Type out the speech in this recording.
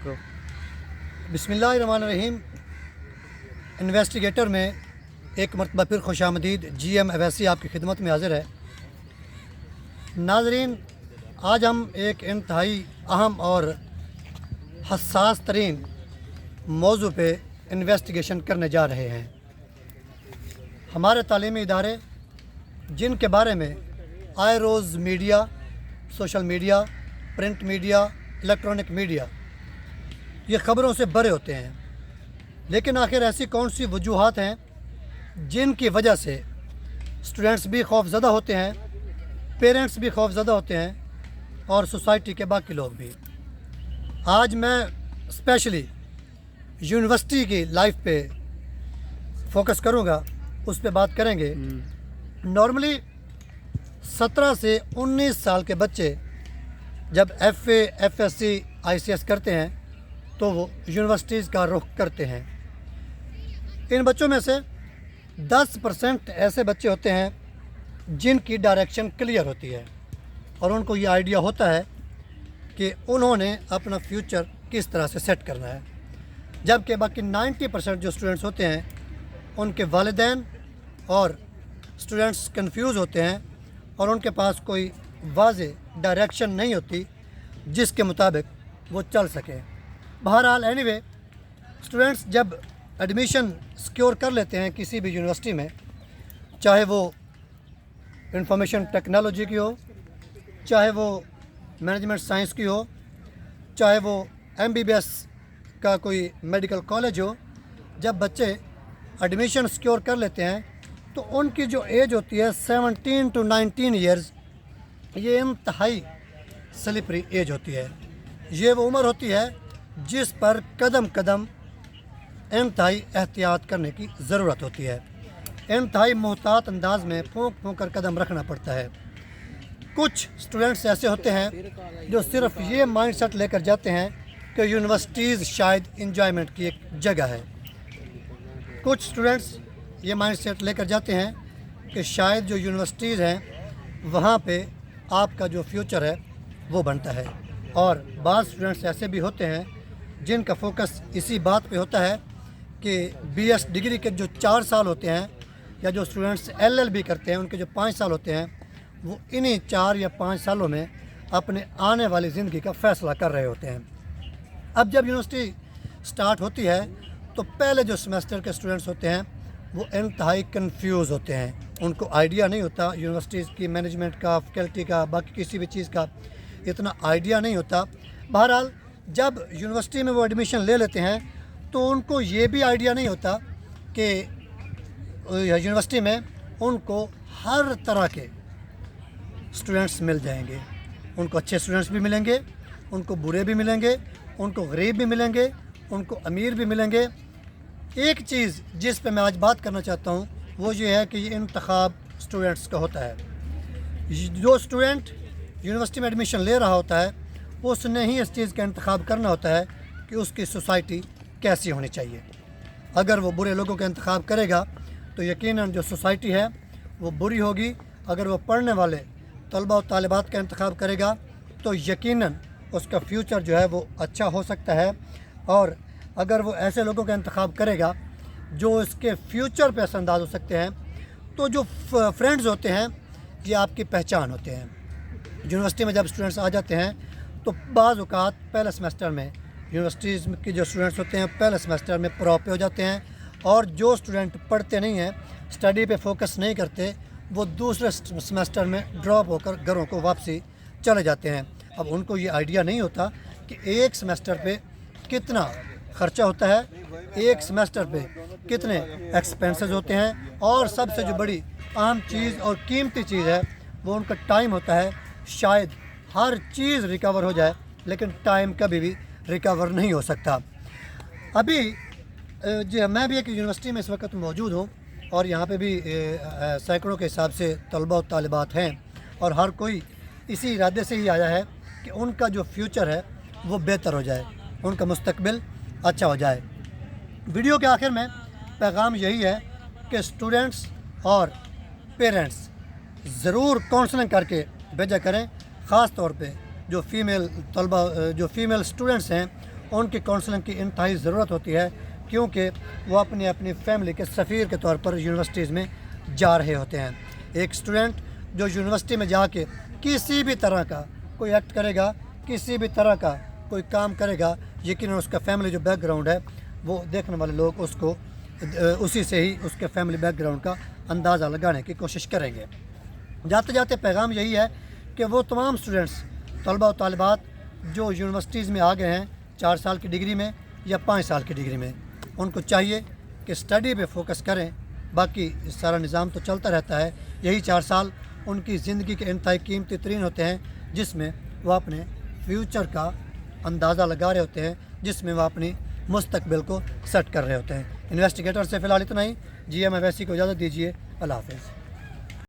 کرو۔ بسم اللہ الرحمن الرحیم۔ انویسٹیگیٹر میں ایک مرتبہ پھر خوش آمدید۔ جی ایم اویسی آپ کی خدمت میں حاضر ہے۔ ناظرین، آج ہم ایک انتہائی اہم اور حساس ترین موضوع پہ انویسٹیگیشن کرنے جا رہے ہیں۔ ہمارے تعلیمی ادارے جن کے بارے میں آئے روز media, social media, print media, electronic media یہ خبروں سے بھرے ہوتے ہیں، لیکن آخر ایسی کون سی وجوہات ہیں جن کی وجہ سے اسٹوڈنٹس بھی خوف زدہ ہوتے ہیں، پیرنٹس بھی خوف زدہ ہوتے ہیں اور سوسائٹی کے باقی لوگ بھی؟ آج میں اسپیشلی یونیورسٹی کی لائف پہ فوکس کروں گا، اس پہ بات کریں گے۔ نارملی 17 سے 19 سال کے بچے جب F A, F S C, I C S کرتے ہیں تو وہ یونیورسٹیز کا رخ کرتے ہیں۔ ان بچوں میں سے 10% ایسے بچے ہوتے ہیں جن کی ڈائریکشن کلیئر ہوتی ہے اور ان کو یہ آئیڈیا ہوتا ہے کہ انہوں نے اپنا فیوچر کس طرح سے سیٹ کرنا ہے، جبکہ باقی 90% جو اسٹوڈنٹس ہوتے ہیں ان کے والدین اور اسٹوڈنٹس کنفیوز ہوتے ہیں اور ان کے پاس کوئی واضح ڈائریکشن نہیں ہوتی جس کے مطابق وہ چل سکے۔ بہرحال اینی وے، اسٹوڈنٹس جب ایڈمیشن سیکیور کر لیتے ہیں کسی بھی یونیورسٹی میں، چاہے وہ انفارمیشن ٹیکنالوجی کی ہو، چاہے وہ مینجمنٹ سائنس کی ہو، چاہے وہ MBBS کا کوئی میڈیکل کالج ہو، جب بچے ایڈمیشن سیکیور کر لیتے ہیں تو ان کی جو ایج ہوتی ہے 17 to 19 ایئرز، یہ انتہائی سلپری ایج ہوتی ہے۔ یہ وہ عمر ہوتی ہے جس پر قدم قدم انتہائی احتیاط کرنے کی ضرورت ہوتی ہے، انتہائی محتاط انداز میں پھونک پھونک کر قدم رکھنا پڑتا ہے۔ کچھ اسٹوڈنٹس ایسے ہوتے ہیں جو صرف یہ مائنڈ سیٹ لے کر جاتے ہیں کہ یونیورسٹیز شاید انجوائمنٹ کی ایک جگہ ہے۔ کچھ اسٹوڈنٹس یہ مائنڈ سیٹ لے کر جاتے ہیں کہ شاید جو یونیورسٹیز ہیں وہاں پہ آپ کا جو فیوچر ہے وہ بنتا ہے، اور بعض اسٹوڈنٹس ایسے بھی ہوتے ہیں جن کا فوکس اسی بات پہ ہوتا ہے کہ BS ڈگری کے جو 4 سال ہوتے ہیں، یا جو اسٹوڈنٹس LLB کرتے ہیں ان کے جو 5 سال ہوتے ہیں، وہ انہی 4 یا 5 سالوں میں اپنے آنے والی زندگی کا فیصلہ کر رہے ہوتے ہیں۔ اب جب یونیورسٹی سٹارٹ ہوتی ہے تو پہلے جو سیمسٹر کے اسٹوڈنٹس ہوتے ہیں وہ انتہائی کنفیوز ہوتے ہیں، ان کو آئیڈیا نہیں ہوتا یونیورسٹیز کی مینجمنٹ کا، فیکلٹی کا، باقی کسی بھی چیز کا اتنا آئیڈیا نہیں ہوتا۔ بہرحال جب یونیورسٹی میں وہ ایڈمیشن لے لیتے ہیں تو ان کو یہ بھی آئیڈیا نہیں ہوتا کہ یونیورسٹی میں ان کو ہر طرح کے اسٹوڈنٹس مل جائیں گے، ان کو اچھے اسٹوڈنٹس بھی ملیں گے، ان کو برے بھی ملیں گے، ان کو غریب بھی ملیں گے، ان کو امیر بھی ملیں گے۔ ایک چیز جس پہ میں آج بات کرنا چاہتا ہوں وہ یہ ہے کہ یہ انتخاب اسٹوڈنٹس کا ہوتا ہے۔ جو اسٹوڈنٹ یونیورسٹی میں ایڈمیشن لے رہا ہوتا ہے اس نے ہی اس چیز کا انتخاب کرنا ہوتا ہے کہ اس کی سوسائٹی کیسی ہونی چاہیے۔ اگر وہ برے لوگوں کا انتخاب کرے گا تو یقیناً جو سوسائٹی ہے وہ بری ہوگی۔ اگر وہ پڑھنے والے طلباء و طالبات کا انتخاب کرے گا تو یقیناً اس کا فیوچر جو ہے وہ اچھا ہو سکتا ہے، اور اگر وہ ایسے لوگوں کا انتخاب کرے گا جو اس کے فیوچر پہ اثر انداز ہو سکتے ہیں، تو جو فرینڈز ہوتے ہیں یہ آپ کی پہچان ہوتے ہیں۔ یونیورسٹی میں جب اسٹوڈنٹس آ جاتے ہیں تو بعض اوقات پہلے سیمسٹر میں یونیورسٹیز کی جو اسٹوڈنٹس ہوتے ہیں پہلے سیمسٹر میں پراپ پہ ہو جاتے ہیں، اور جو اسٹوڈنٹ پڑھتے نہیں ہیں، اسٹڈی پہ فوکس نہیں کرتے، وہ دوسرے سیمسٹر میں ڈراپ ہو کر گھروں کو واپسی چلے جاتے ہیں۔ اب ان کو یہ آئیڈیا نہیں ہوتا کہ ایک سیمسٹر پہ کتنا خرچہ ہوتا ہے، ایک سیمسٹر پہ کتنے ایکسپینسز ہوتے ہیں، اور سب سے جو بڑی اہم چیز اور قیمتی چیز ہے وہ ان کا ٹائم ہوتا ہے۔ شاید ہر چیز ریکور ہو جائے لیکن ٹائم کبھی بھی ریکور نہیں ہو سکتا۔ ابھی میں بھی ایک یونیورسٹی میں اس وقت موجود ہوں، اور یہاں پہ بھی سینکڑوں کے حساب سے طلباء و طالبات ہیں، اور ہر کوئی اسی ارادے سے ہی آیا ہے کہ ان کا جو فیوچر ہے وہ بہتر ہو جائے، ان کا مستقبل اچھا ہو جائے۔ ویڈیو کے آخر میں پیغام یہی ہے کہ اسٹوڈنٹس اور پیرنٹس ضرور کاؤنسلنگ کر کے بھیجا کریں، خاص طور پہ جو فیمیل طلباء، جو فیمیل اسٹوڈنٹس ہیں ان کی کونسلنگ کی انتہائی ضرورت ہوتی ہے، کیونکہ وہ اپنی فیملی کے سفیر کے طور پر یونیورسٹیز میں جا رہے ہوتے ہیں۔ ایک اسٹوڈنٹ جو یونیورسٹی میں جا کے کسی بھی طرح کا کوئی ایکٹ کرے گا، کسی بھی طرح کا کوئی کام کرے گا، یقیناً اس کا فیملی جو بیک گراؤنڈ ہے وہ دیکھنے والے لوگ اس کو اسی سے ہی اس کے فیملی بیک گراؤنڈ کا اندازہ لگانے کی کوشش کریں گے۔ جاتے جاتے پیغام یہی ہے کہ وہ تمام اسٹوڈنٹس، طلباء و طالبات جو یونیورسٹیز میں آ گئے ہیں 4 سال کی ڈگری میں یا 5 سال کی ڈگری میں، ان کو چاہیے کہ اسٹڈی پہ فوکس کریں۔ باقی سارا نظام تو چلتا رہتا ہے، یہی 4 سال ان کی زندگی کے انتہائی قیمتی ترین ہوتے ہیں، جس میں وہ اپنے فیوچر کا اندازہ لگا رہے ہوتے ہیں، جس میں وہ اپنی مستقبل کو سیٹ کر رہے ہوتے ہیں۔ انویسٹیگیٹر سے فی الحال اتنا ہی۔ جی ایم اویسی کو اجازت دیجیے۔ اللہ حافظ۔